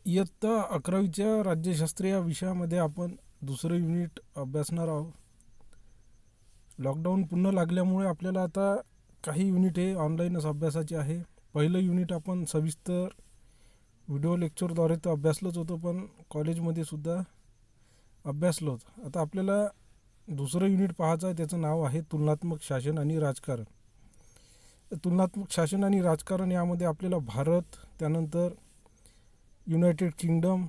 इयत्ता 11वीच्या राज्यशास्त्र या विषयामध्ये आपण दुसरं युनिट अभ्यासणार आहोत. लॉकडाऊन पुन्हा लागल्यामुळे आपल्याला आता काही युनिट हे ऑनलाईनच अभ्यासाचे आहे. पहिलं युनिट आपण सविस्तर व्हिडिओ लेक्चरद्वारे तर अभ्यासलंच होतं, पण कॉलेजमध्ये सुद्धा अभ्यासलं होतं. आता आपल्याला दुसरं युनिट पाहायचं आहे, त्याचं नाव आहे तुलनात्मक शासन आणि राजकारण. तुलनात्मक शासन आणि राजकारण यामध्ये आपल्याला भारत, त्यानंतर युनायटेड किंगडम,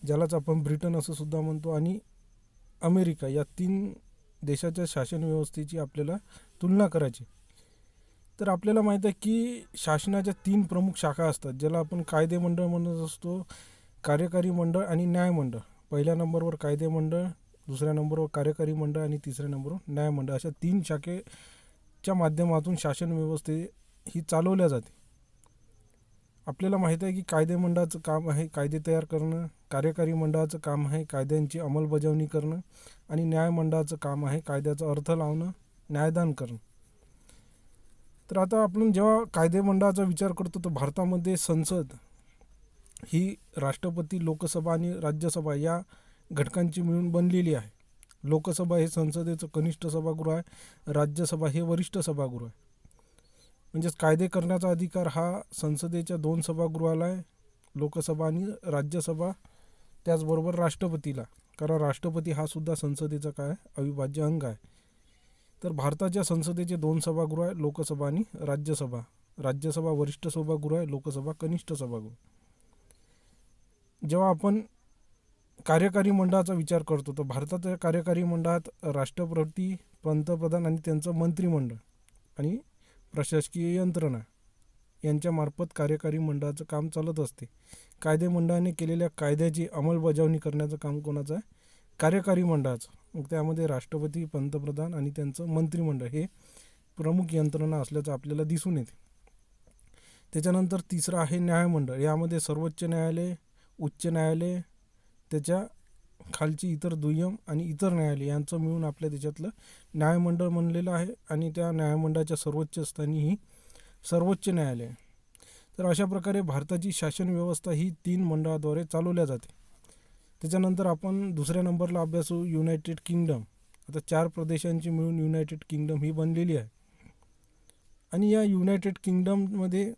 ज्यालाच आपण ब्रिटन असं सुद्धा म्हणतो, आणि अमेरिका या 3 देशाच्या शासन व्यवस्थेची आपल्याला तुलना करायची. तर आपल्याला माहीत आहे की शासनाच्या 3 प्रमुख शाखा असतात, ज्याला आपण कायदेमंडळ म्हणत असतो, कार्यकारी मंडळ आणि न्यायमंडळ. पहिल्या नंबरवर कायदेमंडळ, दुसऱ्या नंबरवर कार्यकारी मंडळ आणि तिसऱ्या नंबरवर न्यायमंडळ. अशा 3 शाखेच्या माध्यमातून शासन व्यवस्थे ही चालवल्या जाते. आपल्याला माहीत आहे की कायदेमंडळाचं काम आहे कायदे तयार करणं, कार्यकारी मंडळाचं काम आहे कायद्यांची अंमलबजावणी करणं, आणि न्यायमंडळाचं काम आहे कायद्याचा अर्थ लावणं, न्यायदान करणं. तर आता आपण जेव्हा कायदेमंडळाचा विचार करतो, तर भारतामध्ये संसद ही राष्ट्रपती, लोकसभा आणि राज्यसभा या घटकांची मिळून बनलेली आहे. लोकसभा हे संसदेचं कनिष्ठ सभागृह आहे, राज्यसभा हे वरिष्ठ सभागृह आहे. म्हणजेच कायदे करण्याचा अधिकार हा संसदेच्या 2 सभागृहाला आहे, लोकसभा आणि राज्यसभा, त्याचबरोबर राष्ट्रपतीला, कारण राष्ट्रपती हा सुद्धा संसदेचा काय अविभाज्य अंग आहे. तर भारताच्या संसदेचे 2 सभागृह आहे, लोकसभा आणि राज्यसभा. राज्यसभा वरिष्ठ सभागृह आहे, लोकसभा कनिष्ठ सभागृह. जेव्हा आपण कार्यकारी मंडळाचा विचार करतो, तर भारताच्या कार्यकारी मंडळात राष्ट्रपती, पंतप्रधान आणि त्यांचं मंत्रिमंडळ आणि प्रशासकीय यंत्रणा यांच्यामार्फत कार्यकारी मंडळाचं काम चालत असते. कायदेमंडळाने केलेल्या कायद्याची अंमलबजावणी करण्याचं काम कोणाचं आहे? कार्यकारी मंडळाचं. मग त्यामध्ये राष्ट्रपती, पंतप्रधान आणि त्यांचं मंत्रिमंडळ हे प्रमुख यंत्रणा असल्याचं आपल्याला दिसून येते. त्याच्यानंतर तिसरं आहे न्यायमंडळ. यामध्ये सर्वोच्च न्यायालय, उच्च न्यायालय, त्याच्या खालची इतर दुय्यम आणि इतर न्यायालय यांचं मिळून आपल्या देशातलं न्यायमंडळ बनलेलं आहे, आणि त्या न्यायमंडळाच्या सर्वोच्च स्थानी ही सर्वोच्च न्यायालय. तर अशा प्रकारे भारताची शासन व्यवस्था ही 3 मंडळाद्वारे चालवल्या जाते. त्याच्यानंतर आपण दुसऱ्या नंबरला अभ्यासू युनायटेड किंगडम. आता 4 प्रदेशांची मिळून युनायटेड किंगडम ही बनलेली आहे, आणि या युनायटेड किंगडममध्ये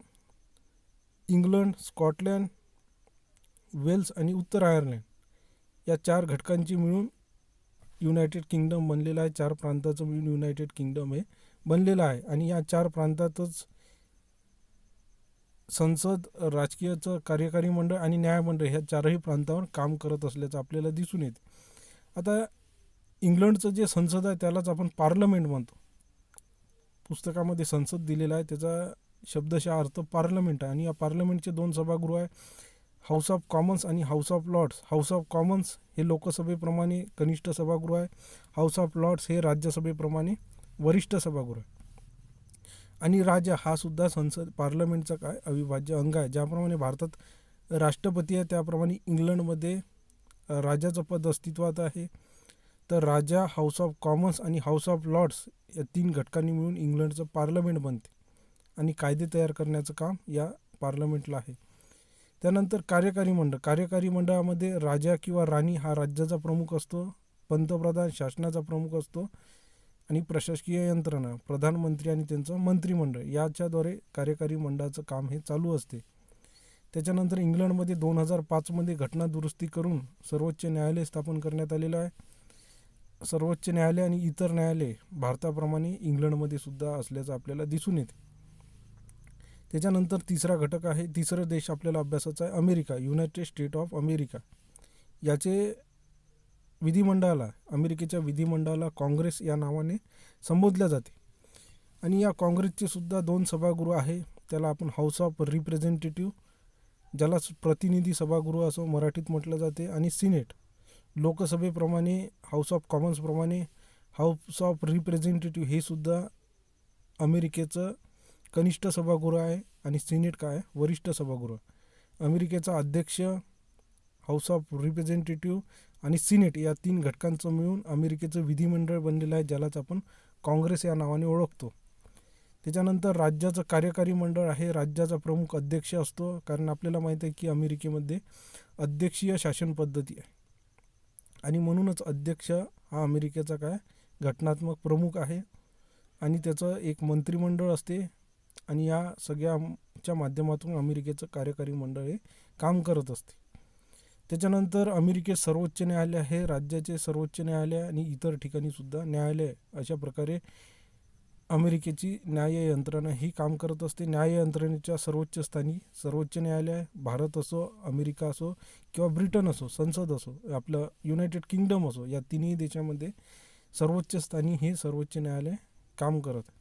इंग्लंड, स्कॉटलंड, वेल्स आणि उत्तर आयर्लंड या 4 घटकांची मिळून युनायटेड किंगडम बनलेलं आहे. 4 प्रांताचं मिळून युनायटेड किंगडम हे बनलेलं आहे, आणि या 4 प्रांतातच संसद, राजकीयचं कार्यकारी मंडळ आणि न्यायमंडळ ह्या 4ही प्रांतावर काम करत असल्याचं आपल्याला दिसून येते. आता इंग्लंडचं जे संसद आहे त्यालाच आपण पार्लमेंट म्हणतो. पुस्तकामध्ये संसद दिलेला आहे, त्याचा शब्दशः अर्थ पार्लमेंट आहे, आणि या पार्लमेंटचे 2 सभागृह आहे, हाऊस ऑफ कॉमन्स आणि House of Lords. House of Commons हे लोकसभेप्रमाणे कनिष्ठ सभागृह आहे, हाऊस ऑफ लॉर्ड्स हे राज्यसभेप्रमाणे वरिष्ठ सभागृह आहे. आणि राजा हा सुद्धा संसद पार्लमेंटचा काय अविभाज्य अंग आहे. ज्याप्रमाणे भारतात राष्ट्रपती आहे, त्याप्रमाणे इंग्लंडमध्ये राजाचं पद अस्तित्वात आहे. तर राजा, हाऊस ऑफ कॉमन्स आणि हाऊस ऑफ लॉर्ड्स या 3 घटकांनी मिळून इंग्लंडचं पार्लमेंट बनते, आणि कायदे तयार करण्याचं काम या पार्लमेंटला आहे. त्यानंतर कार्यकारी मंडळ. कार्यकारी मंडळामध्ये राजा किंवा राणी हा राज्याचा प्रमुख असतो, पंतप्रधान शासनाचा प्रमुख असतो, आणि प्रशासकीय यंत्रणा, प्रधानमंत्री आणि त्यांचं मंत्रिमंडळ याच्याद्वारे कार्यकारी मंडळाचं काम हे चालू असते. त्याच्यानंतर इंग्लंडमध्ये 2005मध्ये घटना दुरुस्ती करून सर्वोच्च न्यायालय स्थापन करण्यात आलेलं आहे. सर्वोच्च न्यायालय आणि इतर न्यायालय भारताप्रमाणे इंग्लंडमध्ये सुद्धा असल्याचं आपल्याला दिसून येते. त्याच्यानंतर तिसरा घटक आहे, तिसरं देश आपल्याला अभ्यासाचा आहे America, United state of America. याचे विधिमंडळाला, अमेरिकेच्या विधिमंडळाला काँग्रेस या नावाने संबोधल्या जाते, आणि या काँग्रेसचे सुद्धा 2 सभागृह आहे. त्याला आपण हाऊस ऑफ रिप्रेझेंटेटिव्ह, ज्याला प्रतिनिधी सभागृह असं मराठीत म्हटलं जाते, आणि सिनेट. लोकसभेप्रमाणे हाऊस ऑफ कॉमन्सप्रमाणे हाऊस ऑफ रिप्रेझेंटेटिव्ह हे सुद्धा अमेरिकेचं कनिष्ठ सभागृह आहे, आणि सिनेट काय आहे? वरिष्ठ सभागृह. अमेरिकेचा अध्यक्ष, हाऊस ऑफ रिप्रेझेंटेटिव्ह आणि सिनेट या 3 घटकांचं मिळून अमेरिकेचं विधिमंडळ बनलेलं आहे, ज्यालाच आपण काँग्रेस या नावाने ओळखतो. त्याच्यानंतर राज्याचं कार्यकारी मंडळ आहे. राज्याचा प्रमुख अध्यक्ष असतो, कारण आपल्याला माहीत आहे की अमेरिकेमध्ये अध्यक्षीय शासन पद्धती आहे आणि म्हणूनच अध्यक्ष हा अमेरिकेचा काय घटनात्मक प्रमुख आहे आणि त्याचं एक मंत्रिमंडळ असते आणि या सगळ्याच्या माध्यमातून अमेरिकेचं कार्यकारी मंडळ हे काम करत असते. त्याच्यानंतर अमेरिकेत सर्वोच्च न्यायालय आहे, राज्याचे सर्वोच्च न्यायालय आणि इतर ठिकाणी सुद्धा न्यायालय. अशा प्रकारे अमेरिकेची न्याय यंत्रणा ही काम करत असते. न्याय यंत्रणेच्या सर्वोच्च स्थानी सर्वोच्च न्यायालय, भारत असो, अमेरिका असो किंवा ब्रिटन असो, संसद असो, आपलं युनायटेड किंगडम असो, या तिन्ही देशामध्ये सर्वोच्च स्थानी हे सर्वोच्च न्यायालय काम करत आहे.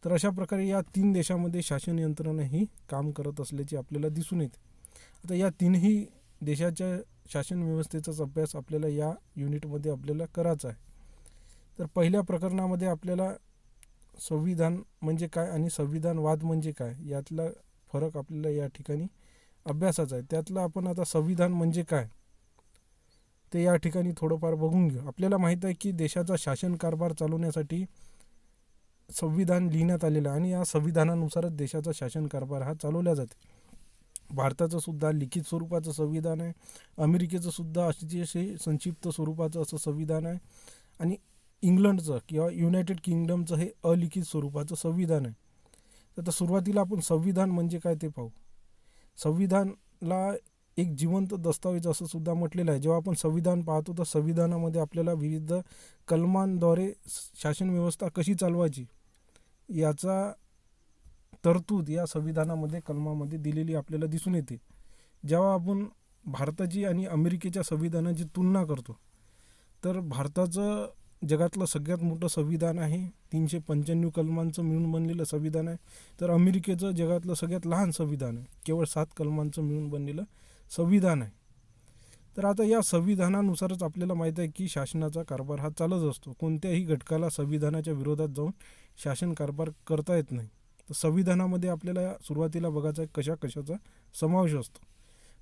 तर अशा प्रकारे या 3 देशामध्ये शासन यंत्रणा ही काम करत असल्याचे आपल्याला दिसून येते. आता या तीनही देशाच्या शासन व्यवस्थेचाच अभ्यास आपल्याला या युनिटमध्ये आपल्याला करायचा आहे. तर पहिल्या प्रकरणामध्ये आपल्याला संविधान म्हणजे काय आणि संविधानवाद म्हणजे काय यातला फरक आपल्याला या ठिकाणी अभ्यासाचा आहे. त्यातलं आपण आता संविधान म्हणजे काय ते या ठिकाणी थोडंफार बघून घेऊ. आपल्याला माहीत आहे की देशाचा शासन कारभार चालवण्यासाठी संविधान लिहिण्यात आलेलं आहे आणि या संविधानानुसारच देशाचा शासन कारभार हा चालवला जाते. भारताचं सुद्धा लिखित स्वरूपाचं संविधान आहे, अमेरिकेचं सुद्धा असे संक्षिप्त स्वरूपाचं असं संविधान आहे आणि इंग्लंडचं किंवा युनायटेड किंगडमचं हे अलिखित स्वरूपाचं संविधान आहे. तर सुरुवातीला आपण संविधान म्हणजे काय ते पाहू. संविधानला एक जिवंत दस्तावेज असं सुद्धा म्हटलेलं आहे. जेव्हा आपण संविधान पाहतो तर संविधानामध्ये आपल्याला विविध कलमांद्वारे शासन व्यवस्था कशी चालवायची याचा तरतूद या संविधानामध्ये कलमामध्ये दिलेली आपल्याला दिसून येते. जेव्हा आपण भारताची आणि अमेरिकेच्या संविधानाची तुलना करतो तर भारताचं जगातलं सगळ्यात मोठं संविधान आहे, 395 कलमांचं मिळून बनलेलं संविधान आहे. तर अमेरिकेचं जगातलं सगळ्यात लहान संविधान आहे, केवळ 7 कलमांचं मिळून बनलेलं संविधान आहे. तर आता या संविधानानुसारच आपल्याला माहीत आहे की शासनाचा कारभार हा चालत असतो. कोणत्याही घटकाला संविधानाच्या विरोधात जाऊन शासन कारभार करता येत नाही. तर संविधानामध्ये आपल्याला सुरुवातीला बघायचं आहे कशा कशाचा समावेश असतो.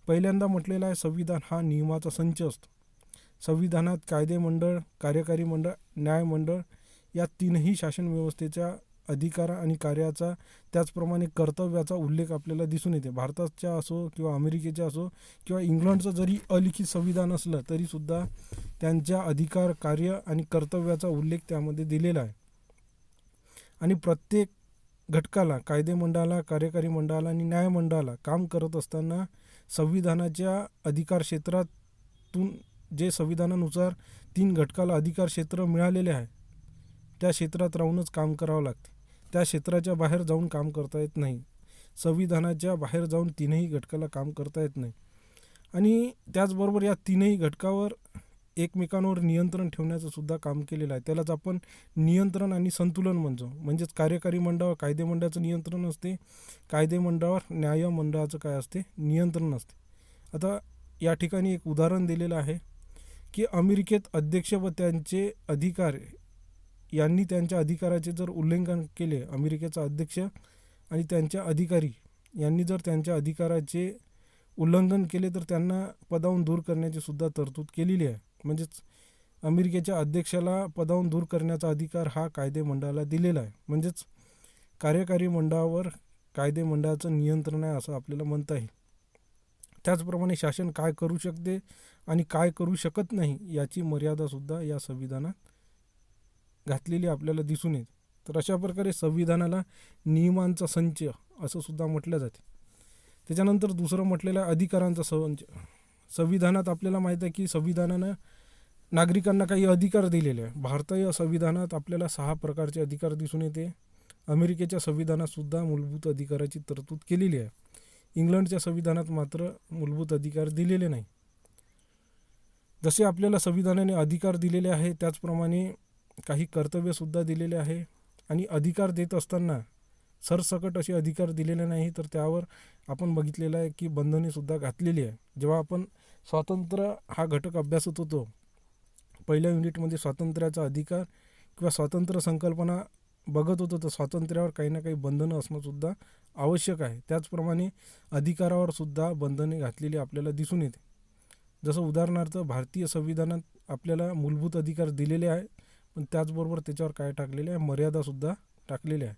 पहिल्यांदा म्हटलेला आहे संविधान हा नियमाचा संच असतो. संविधानात कायदेमंडळ, कार्यकारी मंडळ, न्यायमंडळ या तीनही शासन व्यवस्थेच्या अधिकार आणि कार्याचा त्याचप्रमाणे कर्तव्याचा उल्लेख आपल्याला दिसून येते. भारताच्या असो किंवा अमेरिकेच्या असो किंवा इंग्लंडचं जरी अलिखित संविधान असलं तरीसुद्धा त्यांच्या अधिकार, कार्य आणि कर्तव्याचा उल्लेख त्यामध्ये दिलेला आहे आणि प्रत्येक घटकाला, कायदेमंडळाला, कार्यकारी मंडळाला आणि न्यायमंडळाला काम करत असताना संविधानाच्या अधिकार क्षेत्रातून जे संविधानानुसार 3 घटकाला अधिकार क्षेत्र मिळालेले आहे त्या क्षेत्रात राहूनच काम करावं लागते. त्या क्षेत्राच्या बाहेर जाऊन काम करता येत नाही. संविधानाच्या बाहेर जाऊन तीनही घटकाला काम करता येत नाही आणि त्याचबरोबर या तीनही घटकावर एकमेकांवर नियंत्रण ठेवण्याचं सुद्धा काम केलेलं आहे. त्यालाच आपण नियंत्रण आणि संतुलन म्हणतो. म्हणजेच कार्यकारी मंडळावर कायदेमंडळाचं नियंत्रण असते, कायदेमंडळावर न्यायमंडळाचं काय असते नियंत्रण असते. आता या ठिकाणी एक उदाहरण दिलेलं आहे की अमेरिकेत अध्यक्ष व त्यांचे अधिकार यांनी त्यांच्या अधिकाराचे जर उल्लंघन केले, अमेरिकेचा अध्यक्ष आणि त्यांच्या अधिकारी यांनी जर त्यांच्या अधिकाराचे उल्लंघन केले तर त्यांना पदावरून दूर करण्याची सुद्धा तरतूद केलेली आहे. म्हणजेच अमेरिकेच्या अध्यक्षाला पदावरून दूर करण्याचा अधिकार हा कायदेमंडळाला दिलेला आहे. म्हणजेच कार्यकारी मंडळावर कायदेमंडळाचं नियंत्रण आहे असं आपल्याला म्हणता येईल. त्याचप्रमाणे शासन काय करू शकते आणि काय करू शकत नाही याची मर्यादासुद्धा या संविधानात घातलेली आपल्याला दिसून येते. तर अशा प्रकारे संविधानाला नियमांचा संच असं सुद्धा म्हटलं जाते. त्याच्यानंतर दुसरं म्हटलेलं आहे अधिकारांचा संच. संविधानात आपल्याला माहीत आहे की संविधानानं नागरिकांना काही अधिकार दिलेले आहे. भारतीय संविधानात आपल्याला 6 प्रकारचे अधिकार दिसून येते. अमेरिकेच्या संविधानातसुद्धा मूलभूत अधिकाराची तरतूद केलेली आहे. इंग्लंडच्या संविधानात मात्र मूलभूत अधिकार दिलेले नाही. जसे आपल्याला संविधानाने अधिकार दिलेले आहे त्याचप्रमाणे काही कर्तव्यसुद्धा दिलेले आहे आणि अधिकार देत असताना सरसकट असे अधिकार दिलेले नाही, तर त्यावर आपण बघितलेलं आहे की बंधनेसुद्धा घातलेली आहे. जेव्हा आपण स्वातंत्र्य हा घटक अभ्यासत होतो पहिल्या युनिटमध्ये स्वातंत्र्याचा अधिकार किंवा स्वातंत्र्य संकल्पना बघत होतो तर स्वातंत्र्यावर काही ना काही बंधनं असणंसुद्धा आवश्यक आहे. त्याचप्रमाणे अधिकारावर सुद्धा बंधने घातलेली आपल्याला दिसून येते. जसं उदाहरणार्थ भारतीय संविधानात आपल्याला मूलभूत अधिकार दिलेले आहे, पण त्याचबरोबर त्याच्यावर काय टाकलेले आहे मर्यादासुद्धा टाकलेल्या आहे.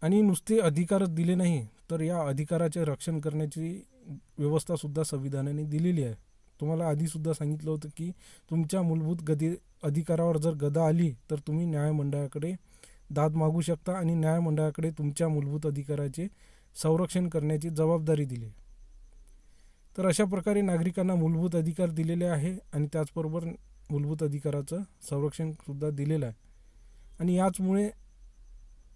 आणि नुसते अधिकारच दिले नाही, तर या अधिकाराचे रक्षण करण्याची व्यवस्थासुद्धा संविधानाने दिलेली आहे. तुम्हाला आधीसुद्धा सांगितलं होतं की तुमच्या मूलभूत अधिकारावर जर गदा आली तर तुम्ही न्यायमंडळाकडे दाद मागू शकता आणि न्यायमंडळाकडे तुमच्या मूलभूत अधिकाराचे संरक्षण करण्याची जबाबदारी दिली. तर अशा प्रकारे नागरिकांना मूलभूत अधिकार दिलेले आहे आणि त्याचबरोबर मूलभूत अधिकाराचं संरक्षणसुद्धा दिलेलं आहे. आणि याचमुळे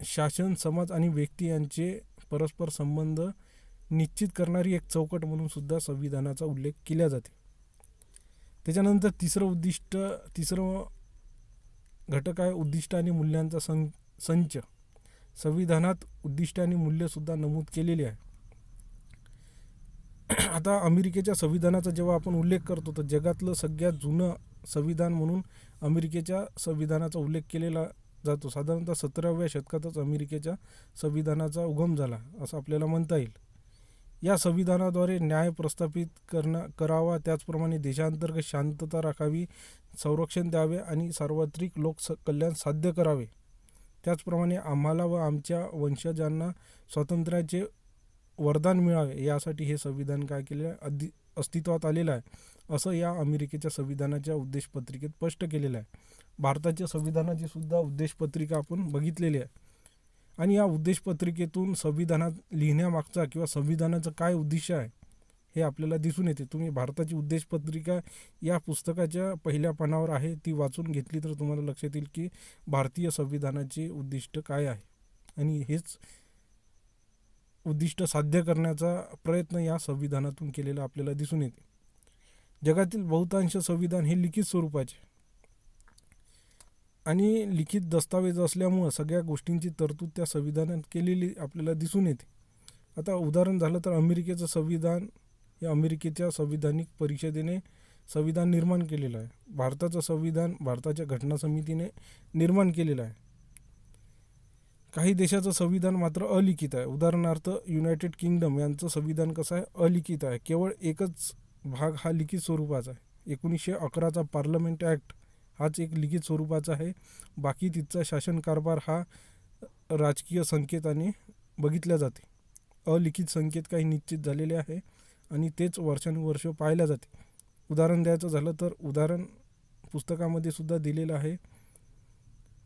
शासन, समाज आणि व्यक्ती यांचे परस्पर संबंध निश्चित करणारी एक चौकट म्हणून सुद्धा संविधानाचा उल्लेख केला जाते. त्याच्यानंतर तिसरं घटक आहे उद्दिष्ट आणि मूल्यांचा संच. संविधानात उद्दिष्ट आणि मूल्यसुद्धा नमूद केलेली आहे. आता अमेरिकेच्या संविधानाचा जेव्हा आपण उल्लेख करतो तर जगातलं सगळ्यात जुनं संविधान म्हणून अमेरिकेच्या संविधानाचा उल्लेख केलेला जातो. साधारणतः 17व्या शतकातच अमेरिकेच्या संविधानाचा उगम झाला असं आपल्याला म्हणता येईल. या संविधानाद्वारे न्याय प्रस्थापित करावा, त्याचप्रमाणे देशांतर्गत शांतता राखावी, संरक्षण द्यावे आणि सार्वत्रिक कल्याण साध्य करावे. त्याचप्रमाणे आम्हाला व आमच्या वंशजांना स्वातंत्र्याचे वरदान मिळावे यासाठी हे संविधान काय केले अस्तित्वात आलेलं आहे, असं या अमेरिकेच्या संविधानाच्या उद्देशपत्रिकेत स्पष्ट केलेलं आहे. भारताच्या संविधानाची सुद्धा उद्देशपत्रिका आपण बघितलेली आहे. आणि या उद्देशपत्रिकेतून संविधानात लिहिण्यामागचा किंवा संविधानाचं काय उद्दिष्ट आहे हे आपल्याला दिसून येते. तुम्ही भारताची उद्देशपत्रिका या पुस्तकाच्या पहिल्या पानावर आहे, ती वाचून घेतली तर तुम्हाला लक्षात येईल की भारतीय संविधानाचे उद्दिष्ट काय आहे आणि हेच उद्दिष्ट साध्य करण्याचा प्रयत्न या संविधानातून केलेला आपल्याला दिसून येते. जगातील बहुतांश संविधान हे लिखित स्वरूपाचे आणि लिखित दस्तावेज असल्यामुळं सगळ्या गोष्टींची तरतूद त्या संविधानात केलेली आपल्याला दिसून येते. आता उदाहरण झालं तर अमेरिकेचं संविधान हे अमेरिकेच्या संविधानिक परिषदेने संविधान निर्माण केलेलं आहे. भारताचं संविधान भारताच्या घटना समितीने निर्माण केलेलं आहे. काही देशाचं संविधान मात्र अलिखित आहे. उदाहरणार्थ युनायटेड किंगडम यांचं संविधान कसं आहे, अलिखित आहे. केवळ एकच भाग हा लिखित स्वरूपाचा आहे. 1911चा पार्लमेंट ॲक्ट हाच एक लिखित स्वरूपाचा आहे. बाकी तिथचा शासन कारभार हा राजकीय संकेताने बघितल्या जाते. अलिखित संकेत काही निश्चित झालेले आहे आणि तेच वर्षानुवर्ष पाळल्या जाते. उदाहरण द्यायचं झालं तर उदाहरण पुस्तकामध्ये सुद्धा दिलेलं आहे.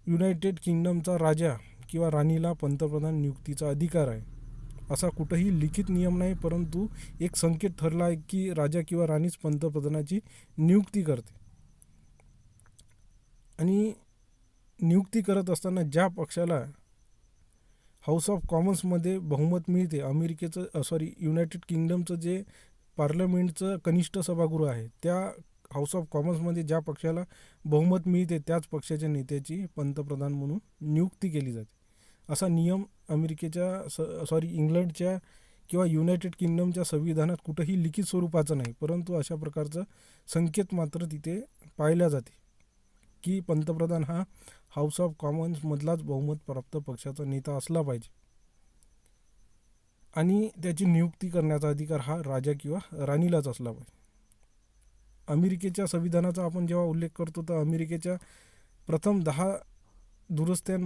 युनायटेड किंगडमचा राजा किंवा राणीला पंतप्रधान नियुक्तीचा अधिकार आहे. असा कुठंही लिखित नियम नाही, परंतु एक संकेत ठरला आहे की राजा किंवा राणीच पंतप्रधानाची नियुक्ती करते. आणि नियुक्ती करत असताना ज्या पक्षाला हाऊस ऑफ कॉमन्समध्ये बहुमत मिळते, युनायटेड किंगडमचं जे पार्लमेंटचं कनिष्ठ सभागृह आहे, त्या हाऊस ऑफ कॉमन्समध्ये ज्या पक्षाला बहुमत मिळते त्याच पक्षाच्या नेत्याची पंतप्रधान म्हणून नियुक्ती केली जाते. असा नियम इंग्लंडच्या किंवा युनायटेड किंगडमच्या संविधानात कुठंही लिखित स्वरूपाचं नाही, परंतु अशा प्रकारचा संकेत मात्र तिथे पाळल्या जाते की पंतप्रधान हा हाऊस ऑफ कॉमन्समधलाच बहुमत प्राप्त पक्षाचा नेता असला पाहिजे आणि त्याची नियुक्ती करण्याचा अधिकार हा राजा किंवा राणीलाच असला पाहिजे. अमेरिकेच्या संविधानाचा आपण जेव्हा उल्लेख करतो तर अमेरिकेच्या प्रथम 10 दुरुस्त्या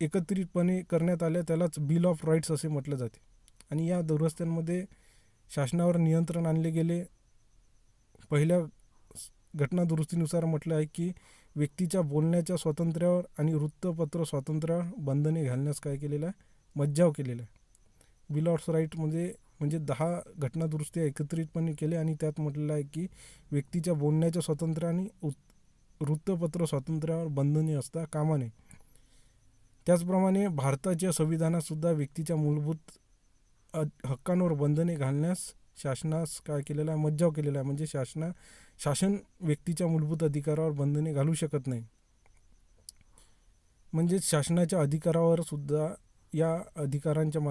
एकत्रितपणे करण्यात आल्या, त्यालाच बिल ऑफ राईट्स असे म्हटलं जाते. आणि या दुरुस्त्यांमध्ये शासनावर नियंत्रण आणले गेले. पहिल्या घटना दुरुस्तीनुसार म्हटलं आहे की व्यक्तीच्या बोलण्याच्या स्वातंत्र्यावर आणि वृत्तपत्र स्वातंत्र्यावर बंधने घालण्यास काय केलेलं आहे, मज्जाव केलेला आहे. बिल ऑफ राईट्समध्ये म्हणजे 10 घटना दुरुस्त्या एकत्रितपणे केल्या आणि त्यात म्हटलेलं आहे की व्यक्तीच्या बोलण्याच्या स्वातंत्र्य आणि वृत्तपत्र स्वातंत्र्यावर बंधने असता कामा नये. त्याचप्रमाणे भारताच्या संविधानातसुद्धा व्यक्तीच्या मूलभूत हक्कांवर बंधने घालण्यास शासनास काय केलेलं आहे, मज्जाव केलेला आहे. म्हणजे शासन व्यक्तीच्या मूलभूत अधिकारावर बंधने घालू शकत नाही. म्हणजे शासनाच्या अधिकारावर सुद्धा या अधिकारांच्या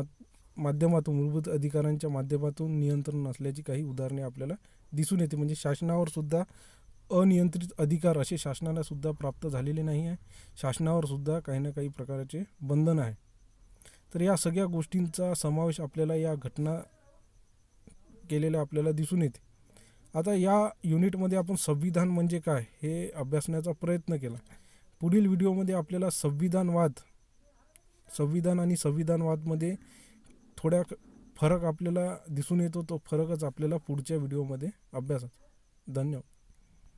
माध्यमातून मूलभूत अधिकारांच्या माध्यमातून नियंत्रण नसल्याची काही उदाहरणे आपल्याला दिसून येते. म्हणजे शासनावर सुद्धा अनियंत्रित अधिकार असे शासनाला सुद्धा प्राप्त झालेले नाही आहे. शासनावर सुद्धा काही ना काही प्रकारचे बंधन आहे. तर या सगळ्या गोष्टींचा समावेश आपल्याला या घटना केलेल्या आपल्याला दिसून येते. आता या युनिटमध्ये आपण संविधान म्हणजे काय हे अभ्यासण्याचा प्रयत्न केला. पुढील व्हिडिओमध्ये आपल्याला संविधान आणि संविधानवादमध्ये थोड्या फरक आपल्याला दिसून येतो. तो फरकच आपल्याला पुढच्या व्हिडिओमध्ये अभ्यासात. धन्यवाद.